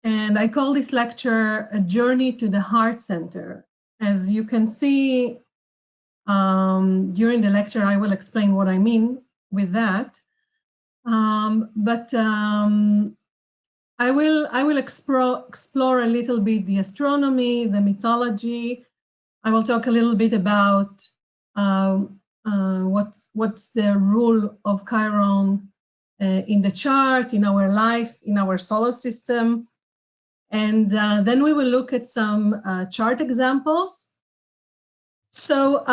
And I call this lecture A Journey to the Heart Center. As you can see, during the lecture, I will explain what I mean with that. I will explore a little bit the astronomy, the mythology. I will talk a little bit about what's the role of Chiron in the chart, in our life, in our solar system. And then we will look at some chart examples. So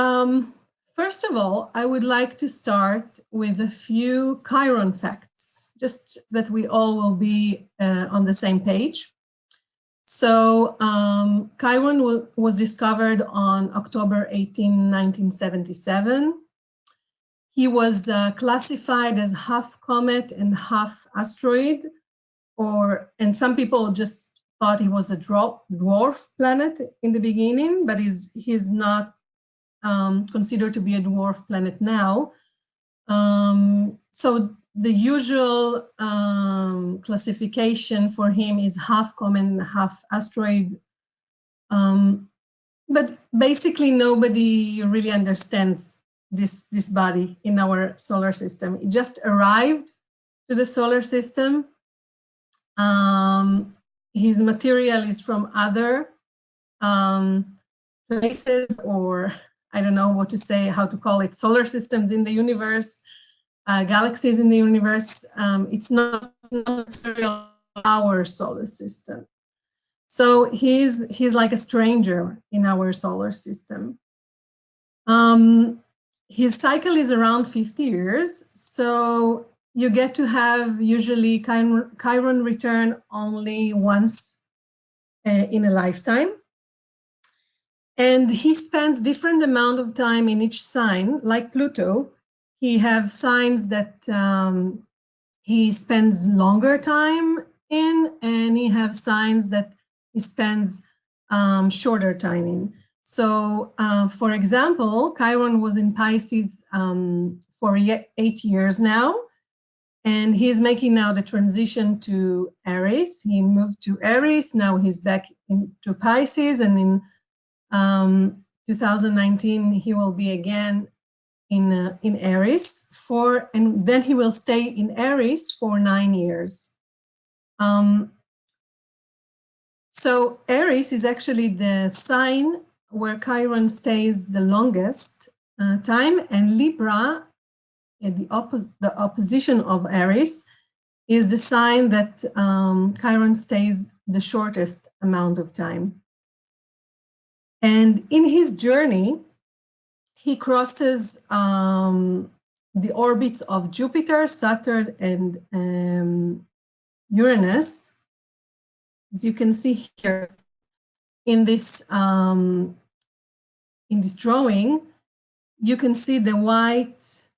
first of all, I would like to start with a few Chiron facts, just that we all will be on the same page. So Chiron was discovered on October 18, 1977. He was classified as half comet and half asteroid, and some people just thought he was a dwarf planet in the beginning, but he's not considered to be a dwarf planet now. So the usual classification for him is half comet and half asteroid. But basically nobody really understands this body in our solar system. It just arrived to the solar system. His material is from other places, or I don't know what to say, how to call it, solar systems in the universe, galaxies in the universe. It's not necessarily our solar system. So he's like a stranger in our solar system. His cycle is around 50 years. So you get to have usually Chiron return only once in a lifetime. And he spends different amount of time in each sign, like Pluto. He have signs that he spends longer time in, and he have signs that he spends shorter time in. So, for example, Chiron was in Pisces for 8 years now, and he's making now the transition to Aries. He moved to Aries, now he's back into Pisces, and in 2019 he will be again in Aries and then he will stay in Aries for 9 years. So Aries is actually the sign where Chiron stays the longest time, and Libra, the opposition of Aries, is the sign that Chiron stays the shortest amount of time. And in his journey, he crosses the orbits of Jupiter, Saturn, and Uranus. As you can see here in this drawing, you can see the white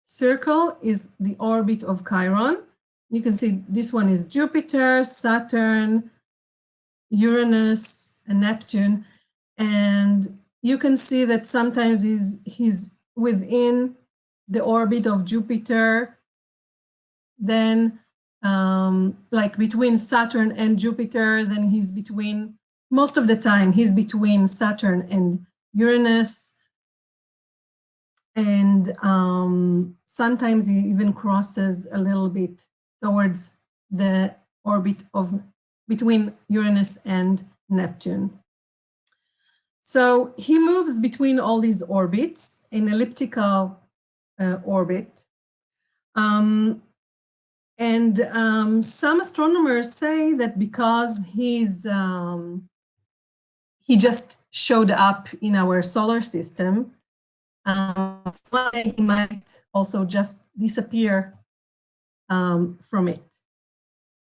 circle is the orbit of Chiron. You can see this one is Jupiter, Saturn, Uranus, and Neptune. And you can see that sometimes he's within the orbit of Jupiter, then like between Saturn and Jupiter, then he's between, most of the time, he's between Saturn and Uranus. And sometimes he even crosses a little bit towards the orbit of between Uranus and Neptune. So he moves between all these orbits in elliptical orbit. And some astronomers say that because he just showed up in our solar system, he might also just disappear from it.